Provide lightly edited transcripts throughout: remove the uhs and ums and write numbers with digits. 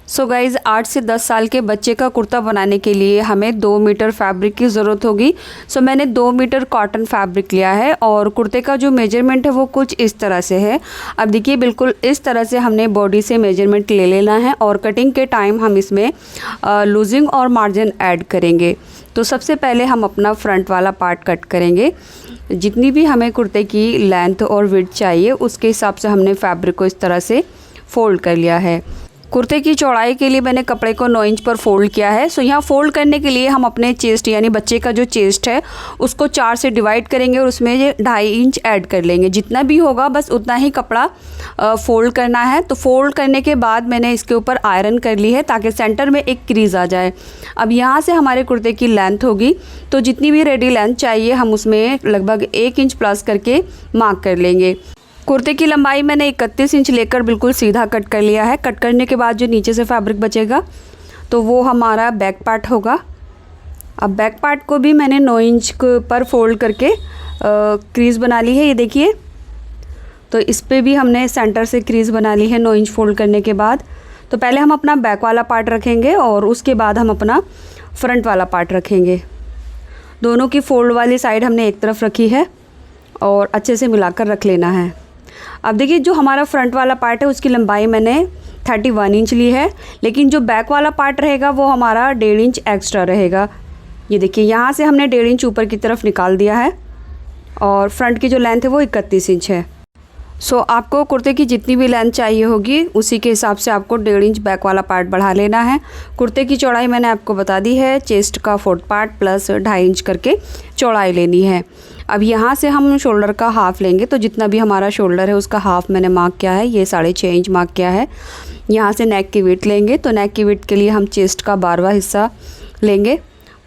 So guys 8 से 10 साल के बच्चे का कुर्ता बनाने के लिए हमें 2 मीटर फैब्रिक की ज़रूरत होगी। सो मैंने 2 मीटर कॉटन फैब्रिक लिया है और कुर्ते का जो मेजरमेंट है वो कुछ इस तरह से है। अब देखिए बिल्कुल इस तरह से हमने बॉडी से मेजरमेंट ले लेना है और कटिंग के टाइम हम इसमें लूजिंग और मार्जिन ऐड करेंगे। तो सबसे पहले हम अपना फ्रंट वाला पार्ट कट करेंगे। जितनी भी हमें कुर्ते की लेंथ और विड्थ चाहिए उसके हिसाब से हमने फैब्रिक को इस तरह से फ़ोल्ड कर लिया है। कुर्ते की चौड़ाई के लिए मैंने कपड़े को 9 इंच पर फोल्ड किया है। सो यहाँ फोल्ड करने के लिए हम अपने चेस्ट यानी बच्चे का जो चेस्ट है उसको 4 से डिवाइड करेंगे और उसमें 2.5 इंच ऐड कर लेंगे। जितना भी होगा बस उतना ही कपड़ा फोल्ड करना है। तो फोल्ड करने के बाद मैंने इसके ऊपर आयरन कर ली है ताकि सेंटर में एक क्रीज आ जाए। अब यहाँ से हमारे कुर्ते की लेंथ होगी तो जितनी भी रेडी लेंथ चाहिए हम उसमें लगभग 1 इंच प्लस करके मार्क कर लेंगे। कुर्ते की लंबाई मैंने 31 इंच लेकर बिल्कुल सीधा कट कर लिया है। कट करने के बाद जो नीचे से फैब्रिक बचेगा तो वो हमारा बैक पार्ट होगा। अब बैक पार्ट को भी मैंने 9 इंच पर फोल्ड करके क्रीज़ बना ली है। ये देखिए, तो इस पे भी हमने सेंटर से क्रीज़ बना ली है 9 इंच फोल्ड करने के बाद। तो पहले हम अपना बैक वाला पार्ट रखेंगे और उसके बाद हम अपना फ्रंट वाला पार्ट रखेंगे। दोनों की फोल्ड वाली साइड हमने एक तरफ रखी है और अच्छे से मिलाकर रख लेना है। अब देखिए जो हमारा फ्रंट वाला पार्ट है उसकी लंबाई मैंने 31 इंच ली है, लेकिन जो बैक वाला पार्ट रहेगा वो हमारा 1.5 इंच एक्स्ट्रा रहेगा। ये देखिए यहाँ से हमने 1.5 इंच ऊपर की तरफ निकाल दिया है और फ्रंट की जो लेंथ है वो 31 इंच है। सो आपको कुर्ते की जितनी भी लेंथ चाहिए होगी उसी के हिसाब से आपको 1.5 इंच बैक वाला पार्ट बढ़ा लेना है। कुर्ते की चौड़ाई मैंने आपको बता दी है, चेस्ट का 4th पार्ट प्लस 2.5 इंच करके चौड़ाई लेनी है। अब यहाँ से हम शोल्डर का हाफ़ लेंगे। तो जितना भी हमारा शोल्डर है उसका हाफ़ मैंने मार्क किया है, ये 6.5 इंच मार्क किया है। यहाँ से नेक की विड्थ लेंगे तो नेक की विड्थ के लिए हम चेस्ट का 12वां हिस्सा लेंगे।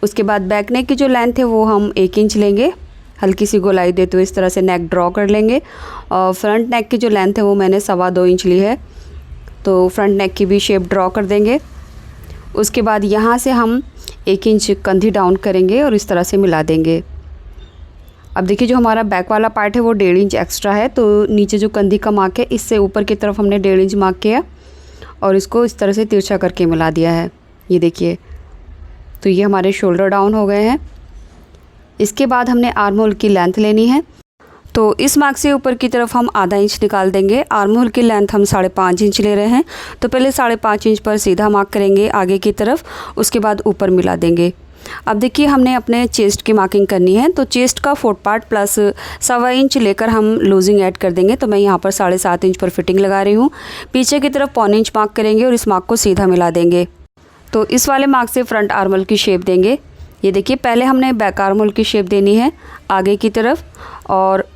उसके बाद बैक नेक की जो लेंथ है वो हम 1 इंच लेंगे, हल्की सी गोलाई देते हुए इस तरह से नेक ड्रॉ कर लेंगे। और फ्रंट नेक की जो लेंथ है वो मैंने 2.25 इंच ली है, तो फ्रंट नेक की भी शेप ड्रॉ कर देंगे। उसके बाद यहाँ से हम 1 इंच कंधी डाउन करेंगे और इस तरह से मिला देंगे। अब देखिए जो हमारा बैक वाला पार्ट है वो 1.5 इंच एक्स्ट्रा है, तो नीचे जो कंधी का मार्क है इससे ऊपर की तरफ हमने 1.5 इंच मार्क किया और इसको इस तरह से तिरछा करके मिला दिया है। ये देखिए, तो ये हमारे शोल्डर डाउन हो गए हैं। इसके बाद हमने आर्म होल की लेंथ लेनी है। तो इस मार्क से ऊपर की तरफ हम आधा इंच निकाल देंगे। आर्म होल की लेंथ हम 5.5 इंच ले रहे हैं, तो पहले 5.5 इंच पर सीधा मार्क करेंगे आगे की तरफ, उसके बाद ऊपर मिला देंगे। अब देखिए हमने अपने चेस्ट की मार्किंग करनी है, तो चेस्ट का 4th पार्ट प्लस 1.25 इंच लेकर हम लूजिंग ऐड कर देंगे। तो मैं यहाँ पर 7.5 इंच पर फिटिंग लगा रही हूँ। पीछे की तरफ 1.25 इंच मार्क करेंगे और इस मार्क को सीधा मिला देंगे। तो इस वाले मार्क से फ्रंट आर्म होल की शेप देंगे। ये देखिए पहले हमने बैक आर्म होल की शेप देनी है आगे की तरफ और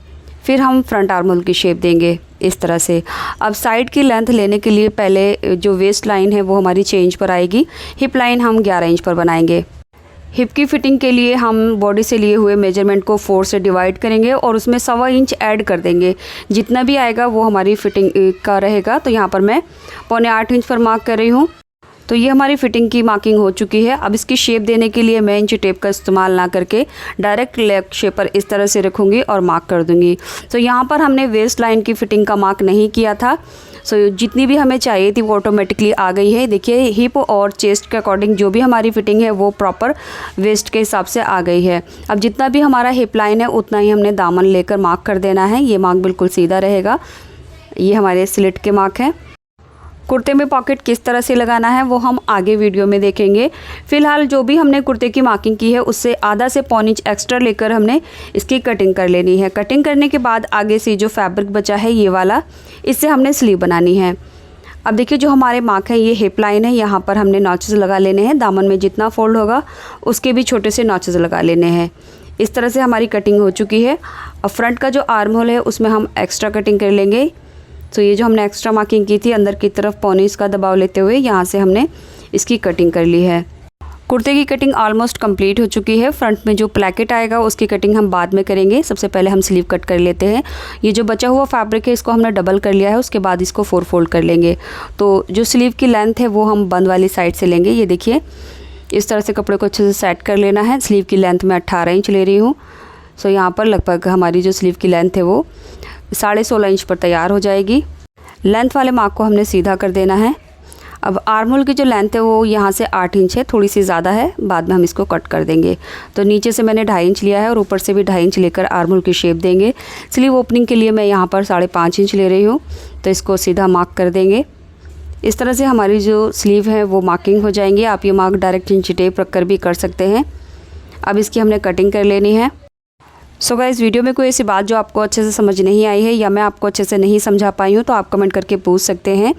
फिर हम फ्रंट आर्म होल की शेप देंगे इस तरह से। अब साइड की लेंथ लेने के लिए पहले जो वेस्ट लाइन है वो हमारी 6 इंच पर आएगी। हिप लाइन हम 11 इंच पर बनाएंगे। हिप की फिटिंग के लिए हम बॉडी से लिए हुए मेजरमेंट को 4 से डिवाइड करेंगे और उसमें 1.25 इंच ऐड कर देंगे। जितना भी आएगा वो हमारी फिटिंग का रहेगा। तो यहाँ पर मैं 7.25 इंच पर मार्क कर रही हूँ। तो ये हमारी फिटिंग की मार्किंग हो चुकी है। अब इसकी शेप देने के लिए मैं इंची टेप का इस्तेमाल ना करके डायरेक्ट लेग शेप पर इस तरह से रखूँगी और मार्क कर दूँगी। तो यहाँ पर हमने वेस्ट लाइन की फिटिंग का मार्क नहीं किया था। सो जितनी भी हमें चाहिए थी वो ऑटोमेटिकली आ गई है। देखिए हिप और चेस्ट के अकॉर्डिंग जो भी हमारी फिटिंग है वो प्रॉपर वेस्ट के हिसाब से आ गई है। अब जितना भी हमारा हिप लाइन है उतना ही हमने दामन लेकर मार्क कर देना है। ये मार्क बिल्कुल सीधा रहेगा। ये हमारे स्लिट के मार्क हैं। कुर्ते में पॉकेट किस तरह से लगाना है वो हम आगे वीडियो में देखेंगे। फ़िलहाल जो भी हमने कुर्ते की मार्किंग की है उससे आधा से 1.25 इंच एक्स्ट्रा लेकर हमने इसकी कटिंग कर लेनी है। कटिंग करने के बाद आगे से जो फैब्रिक बचा है ये वाला, इससे हमने स्लीव बनानी है। अब देखिए जो हमारे मार्क है ये हिप लाइन है, यहाँ पर हमने नॉचेस लगा लेने हैं। दामन में जितना फोल्ड होगा उसके भी छोटे से नॉचेस लगा लेने हैं। इस तरह से हमारी कटिंग हो चुकी है। अब फ्रंट का जो आर्म होल है उसमें हम एक्स्ट्रा कटिंग कर लेंगे। तो ये जो हमने एक्स्ट्रा मार्किंग की थी अंदर की तरफ 1.25 इंच का दबाव लेते हुए यहाँ से हमने इसकी कटिंग कर ली है। कुर्ते की कटिंग ऑलमोस्ट कंप्लीट हो चुकी है। फ्रंट में जो प्लैकेट आएगा उसकी कटिंग हम बाद में करेंगे। सबसे पहले हम स्लीव कट कर लेते हैं। ये जो बचा हुआ फैब्रिक है इसको हमने डबल कर लिया है, उसके बाद इसको 4 फोल्ड कर लेंगे। तो जो स्लीव की लेंथ है वो हम बंद वाली साइड से लेंगे। ये देखिए इस तरह से कपड़े को अच्छे से सेट कर लेना है। स्लीव की लेंथ मैं 18 इंच ले रही हूँ। सो यहाँ पर लगभग हमारी जो स्लीव की लेंथ है वो 16.5 इंच पर तैयार हो जाएगी। लेंथ वाले मार्क को हमने सीधा कर देना है। अब आर्म होल की जो लेंथ है वो यहाँ से 8 इंच है, थोड़ी सी ज़्यादा है, बाद में हम इसको कट कर देंगे। तो नीचे से मैंने 2.5 इंच लिया है और ऊपर से भी 2.5 इंच लेकर आर्म होल की शेप देंगे। स्लीव ओपनिंग के लिए मैं यहाँ पर 5.5 इंच ले रही हूँ, तो इसको सीधा मार्क कर देंगे। इस तरह से हमारी जो स्लीव है वो मार्किंग हो जाएंगी। आप ये मार्क डायरेक्ट इंची टेप रख कर भी कर सकते हैं। अब इसकी हमने कटिंग कर लेनी है। सो गाइस, वीडियो में कोई ऐसी बात जो आपको अच्छे से समझ नहीं आई है या मैं आपको अच्छे से नहीं समझा पाई हूँ तो आप कमेंट करके पूछ सकते हैं।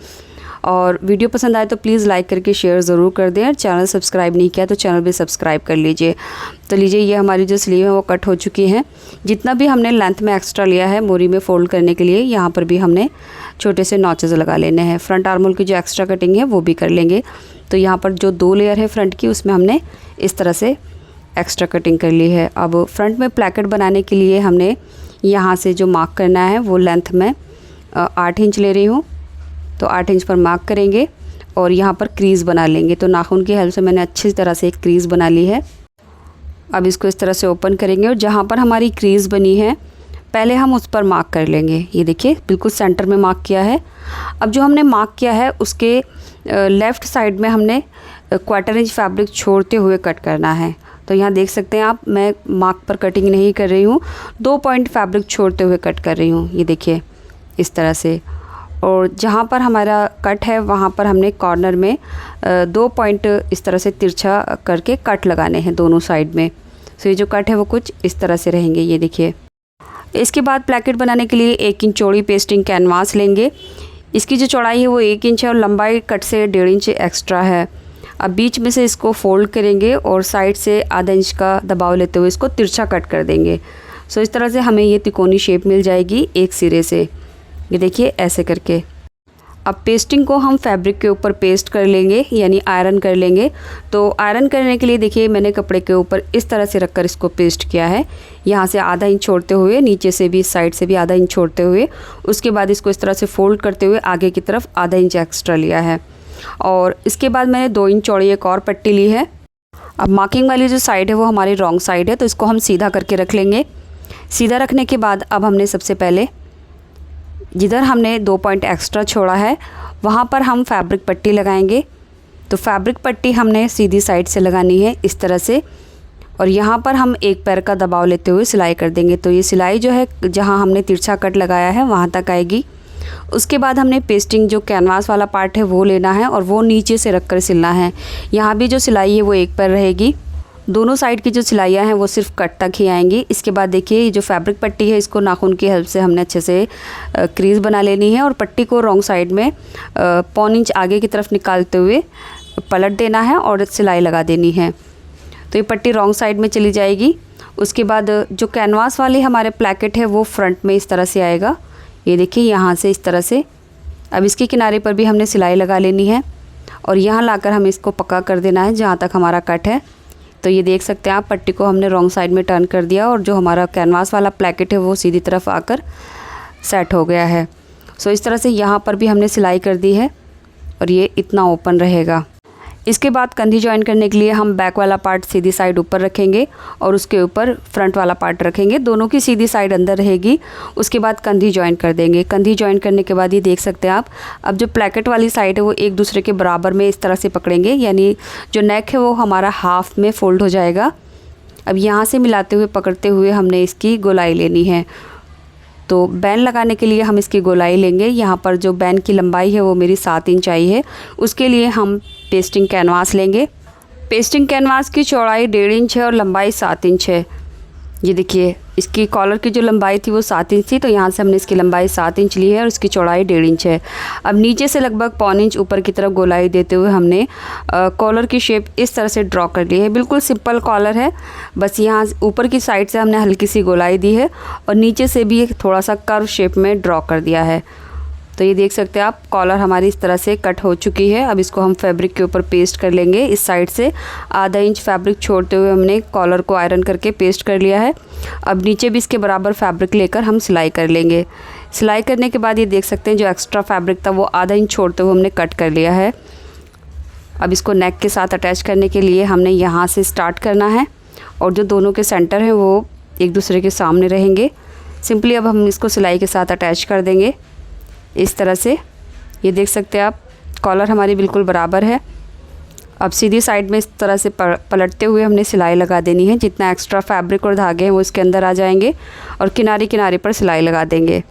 और वीडियो पसंद आए तो प्लीज़ लाइक करके शेयर ज़रूर कर दें। और चैनल सब्सक्राइब नहीं किया तो चैनल भी सब्सक्राइब कर लीजिए। तो लीजिए, ये हमारी जो स्लीव है वो कट हो चुकी है। जितना भी हमने लेंथ में एक्स्ट्रा लिया है मोरी में फ़ोल्ड करने के लिए, यहाँ पर भी हमने छोटे से नॉचेस लगा लेने हैं। फ्रंट आर्म होल की जो एक्स्ट्रा कटिंग है वो भी कर लेंगे। तो यहाँ पर जो 2 लेयर है फ्रंट की, उसमें हमने इस तरह से एक्स्ट्रा कटिंग कर ली है। अब फ्रंट में प्लैकेट बनाने के लिए हमने यहाँ से जो मार्क करना है वो लेंथ में 8 इंच ले रही हूँ। तो 8 इंच पर मार्क करेंगे और यहाँ पर क्रीज़ बना लेंगे। तो नाखून की हेल्प से मैंने अच्छी तरह से एक क्रीज़ बना ली है। अब इसको इस तरह से ओपन करेंगे और जहाँ पर हमारी क्रीज़ बनी है पहले हम उस पर मार्क कर लेंगे। ये देखिए, बिल्कुल सेंटर में मार्क किया है। अब जो हमने मार्क किया है उसके लेफ़्ट साइड में हमने 1/4 इंच फैब्रिक छोड़ते हुए कट करना है। तो यहाँ देख सकते हैं आप, मैं मार्क पर कटिंग नहीं कर रही हूँ, 2 पॉइंट फैब्रिक छोड़ते हुए कट कर रही हूँ। ये देखिए इस तरह से। और जहाँ पर हमारा कट है वहाँ पर हमने कॉर्नर में 2 पॉइंट इस तरह से तिरछा करके कट लगाने हैं दोनों साइड में। तो ये जो कट है वो कुछ इस तरह से रहेंगे। ये देखिए। इसके बाद प्लैकेट बनाने के लिए 1 इंच चौड़ी पेस्टिंग कैनवास लेंगे। इसकी जो चौड़ाई है वो 1 इंच है और लंबाई कट से 1.5 इंच एक्स्ट्रा है। अब बीच में से इसको फोल्ड करेंगे और साइड से आधा इंच का दबाव लेते हुए इसको तिरछा कट कर देंगे। सो इस तरह से हमें ये तिकोनी शेप मिल जाएगी एक सिरे से। ये देखिए ऐसे करके। अब पेस्टिंग को हम फैब्रिक के ऊपर पेस्ट कर लेंगे, यानी आयरन कर लेंगे। तो आयरन करने के लिए देखिए मैंने कपड़े के ऊपर इस तरह से रखकर इसको पेस्ट किया है। यहाँ से आधा इंच छोड़ते हुए, नीचे से भी, साइड से भी आधा इंच छोड़ते हुए, उसके बाद इसको इस तरह से फोल्ड करते हुए आगे की तरफ आधा इंच एक्स्ट्रा लिया है। और इसके बाद मैंने 2 इंच चौड़ी एक और पट्टी ली है। अब मार्किंग वाली जो साइड है वो हमारी रॉन्ग साइड है, तो इसको हम सीधा करके रख लेंगे। सीधा रखने के बाद अब हमने सबसे पहले जिधर हमने 2 पॉइंट एक्स्ट्रा छोड़ा है वहाँ पर हम फैब्रिक पट्टी लगाएंगे। तो फैब्रिक पट्टी हमने सीधी साइड से लगानी है इस तरह से, और यहाँ पर हम एक पैर का दबाव लेते हुए सिलाई कर देंगे। तो ये सिलाई जो है जहाँ हमने तिरछा कट लगाया है वहाँ तक आएगी। उसके बाद हमने पेस्टिंग जो कैनवास वाला पार्ट है वो लेना है और वो नीचे से रख कर सिलना है। यहाँ भी जो सिलाई है वो एक पैर रहेगी। दोनों साइड की जो सिलाइयाँ हैं वो सिर्फ कट तक ही आएंगी। इसके बाद देखिए ये जो फैब्रिक पट्टी है इसको नाखून की हेल्प से हमने अच्छे से क्रीज़ बना लेनी है और पट्टी को रॉन्ग साइड में 1.25 इंच आगे की तरफ निकालते हुए पलट देना है और सिलाई लगा देनी है। तो ये पट्टी रॉन्ग साइड में चली जाएगी। उसके बाद जो कैनवास वाली हमारे प्लैकेट है वो फ्रंट में इस तरह से आएगा। ये देखिए यहाँ से इस तरह से। अब इसके किनारे पर भी हमने सिलाई लगा लेनी है और यहाँ लाकर हमें इसको पक्का कर देना है जहाँ तक हमारा कट है। तो ये देख सकते हैं आप, पट्टी को हमने रॉन्ग साइड में टर्न कर दिया और जो हमारा कैनवास वाला प्लैकेट है वो सीधी तरफ आकर सेट हो गया है। सो इस तरह से यहाँ पर भी हमने सिलाई कर दी है और ये इतना ओपन रहेगा। इसके बाद कंधी जॉइन करने के लिए हम बैक वाला पार्ट सीधी साइड ऊपर रखेंगे और उसके ऊपर फ्रंट वाला पार्ट रखेंगे। दोनों की सीधी साइड अंदर रहेगी। उसके बाद कंधी जॉइन कर देंगे। कंधी जॉइन करने के बाद ये देख सकते हैं आप, अब जो प्लैकेट वाली साइड है वो एक दूसरे के बराबर में इस तरह से पकड़ेंगे, यानी जो नेक है वो हमारा हाफ में फोल्ड हो जाएगा। अब यहाँ से मिलाते हुए पकड़ते हुए हमने इसकी गोलाई लेनी है। तो बैन लगाने के लिए हम इसकी गोलाई लेंगे। यहाँ पर जो बैन की लंबाई है वो मेरी 7 इंच आई है। उसके लिए हम पेस्टिंग कैनवास लेंगे। पेस्टिंग कैनवास की चौड़ाई 1.5 इंच है और लंबाई 7 इंच है। ये देखिए, इसकी कॉलर की जो लंबाई थी वो 7 इंच थी, तो यहाँ से हमने इसकी लंबाई 7 इंच ली है और इसकी चौड़ाई 1.5 इंच है। अब नीचे से लगभग 1.25 इंच ऊपर की तरफ गोलाई देते हुए हमने कॉलर की शेप इस तरह से ड्रॉ कर ली है। बिल्कुल सिंपल कॉलर है, बस यहाँ ऊपर की साइड से हमने हल्की सी गोलाई दी है और नीचे से भी थोड़ा सा कर्व शेप में ड्रॉ कर दिया है। तो ये देख सकते हैं आप, कॉलर हमारी इस तरह से कट हो चुकी है। अब इसको हम फैब्रिक के ऊपर पेस्ट कर लेंगे। इस साइड से आधा इंच फैब्रिक छोड़ते हुए हमने कॉलर को आयरन करके पेस्ट कर लिया है। अब नीचे भी इसके बराबर फैब्रिक लेकर हम सिलाई कर लेंगे। सिलाई करने के बाद ये देख सकते हैं जो एक्स्ट्रा फैब्रिक था वो आधा इंच छोड़ते हुए हमने कट कर लिया है। अब इसको नेक के साथ अटैच करने के लिए हमने यहाँ से स्टार्ट करना है और जो दोनों के सेंटर हैं वो एक दूसरे के सामने रहेंगे। सिंपली अब हम इसको सिलाई के साथ अटैच कर देंगे इस तरह से। ये देख सकते हैं आप, कॉलर हमारी बिल्कुल बराबर है। अब सीधी साइड में इस तरह से पलटते हुए हमने सिलाई लगा देनी है। जितना एक्स्ट्रा फैब्रिक और धागे हैं वो इसके अंदर आ जाएंगे और किनारे किनारे पर सिलाई लगा देंगे।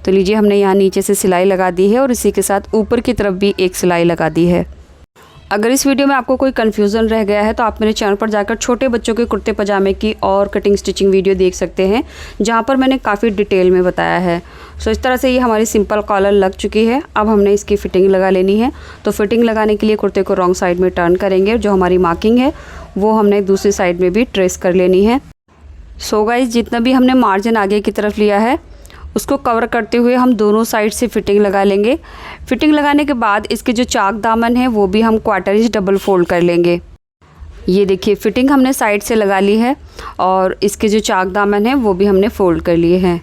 तो लीजिए हमने यहाँ नीचे से सिलाई लगा दी है और इसी के साथ ऊपर की तरफ भी एक सिलाई लगा दी है। अगर इस वीडियो में आपको कोई कन्फ्यूज़न रह गया है तो आप मेरे चैनल पर जाकर छोटे बच्चों के कुर्ते पजामे की और कटिंग स्टिचिंग वीडियो देख सकते हैं, जहाँ पर मैंने काफ़ी डिटेल में बताया है। सो इस तरह से ये हमारी सिंपल कॉलर लग चुकी है। अब हमने इसकी फ़िटिंग लगा लेनी है। तो फिटिंग लगाने के लिए कुर्ते को रॉन्ग साइड में टर्न करेंगे। जो हमारी मार्किंग है वो हमने दूसरी साइड में भी ट्रेस कर लेनी है। सो गाइस, जितना भी हमने मार्जिन आगे की तरफ लिया है उसको कवर करते हुए हम दोनों साइड से फिटिंग लगा लेंगे। फिटिंग लगाने के बाद इसके जो चाक दामन है वो भी हम 1/4 इंच डबल फोल्ड कर लेंगे। ये देखिए फिटिंग हमने साइड से लगा ली है और इसके जो चाक दामन है वो भी हमने फ़ोल्ड कर लिए हैं।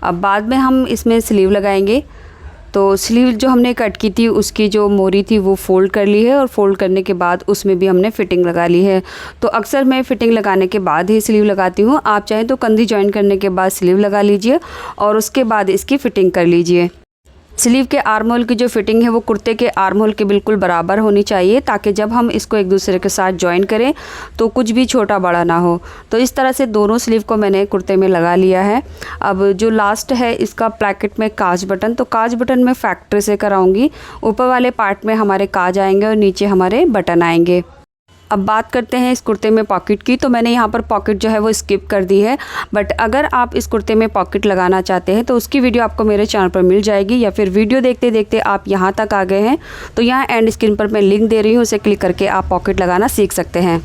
अब बाद में हम इसमें स्लीव लगाएंगे। तो स्लीव जो हमने कट की थी उसकी जो मोरी थी वो फ़ोल्ड कर ली है और फ़ोल्ड करने के बाद उसमें भी हमने फ़िटिंग लगा ली है। तो अक्सर मैं फ़िटिंग लगाने के बाद ही स्लीव लगाती हूँ। आप चाहें तो कंधी जॉइन करने के बाद स्लीव लगा लीजिए और उसके बाद इसकी फ़िटिंग कर लीजिए। स्लीव के आर्म होल की जो फिटिंग है वो कुर्ते के आर्म होल के बिल्कुल बराबर होनी चाहिए, ताकि जब हम इसको एक दूसरे के साथ जॉइन करें तो कुछ भी छोटा बड़ा ना हो। तो इस तरह से दोनों स्लीव को मैंने कुर्ते में लगा लिया है। अब जो लास्ट है इसका प्लैकेट में काज बटन, तो काज बटन मैं फैक्ट्री से कराऊंगी। ऊपर वाले पार्ट में हमारे काज आएंगे और नीचे हमारे बटन आएंगे। अब बात करते हैं इस कुर्ते में पॉकेट की। तो मैंने यहाँ पर पॉकेट जो है वो स्किप कर दी है, बट अगर आप इस कुर्ते में पॉकेट लगाना चाहते हैं तो उसकी वीडियो आपको मेरे चैनल पर मिल जाएगी, या फिर वीडियो देखते देखते आप यहाँ तक आ गए हैं तो यहाँ एंड स्क्रीन पर मैं लिंक दे रही हूँ, उसे क्लिक करके आप पॉकेट लगाना सीख सकते हैं।